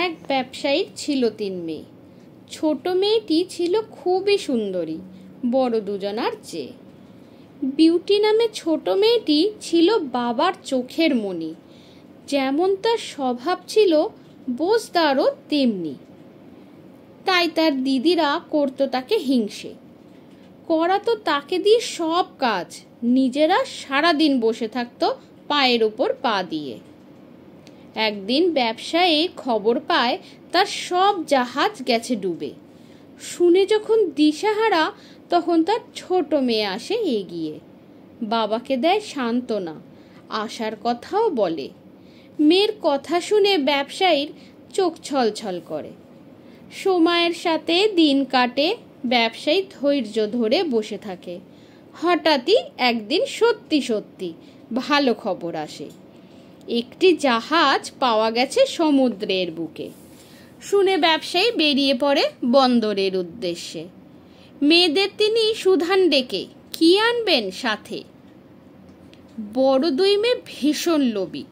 এক ব্যবসায়ীর ছিল 3 মেয়ে। ছোট মেয়েটি ছিল খুবই সুন্দরী, বড় দুজনার চেয়ে। বিউটি নামে ছোট মেয়েটি ছিল বাবার চোখের মণি। যেমন তার স্বভাব ছিল বোঝদারও তেমনি। তাই তার দিদিরা করতো তাকে হিংসে, করাতো তাকে দিয়ে সব কাজ, নিজেরা সারাদিন বসে থাকতো পায়ের উপর পা দিয়ে। একদিন ব্যবসায়ী খবর পায় তার সব জাহাজ গেছে ডুবে। শুনে যখন দিশাহারা, তখন তার ছোট মেয়ে আসে এগিয়ে, বাবাকে দেয় সান্ত্বনা, আসার কথাও বলে। মেয়ের কথা শুনে ব্যবসায়ীর চোখ ছলছল করে। সময়ের সাথে দিন কাটে, ব্যবসায়ী ধৈর্য ধরে বসে থাকে। হঠাৎই একদিন সত্যি সত্যি ভালো খবর আসে, একটি জাহাজ পাওয়া গেছে সমুদ্রের বুকে। শুনে ব্যবসায়ী বেরিয়ে পড়ে বন্দরের উদ্দেশ্যে। মেয়েদের তিনি সুধান ডেকে কি আনবেন সাথে। বড় 2 মেয়ে ভীষণ লোভী,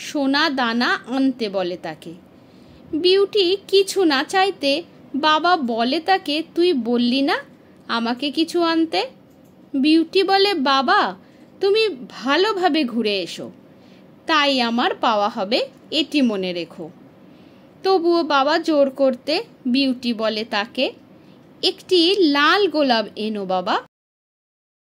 সোনা দানা আনতে বলে তাকে। বিউটি কিছু না চাইতে বাবা বলে তাকে, তুই বললি না আমাকে কিছু আনতে? বিউটি বলে, বাবা তুমি ভালোভাবে ঘুরে এসো, তাই আমার পাওয়া হবে, এটি মনে রেখো। তবুও বাবা জোর করতে বিউটি বলে তাকে, একটি লাল গোলাপ এনো বাবা।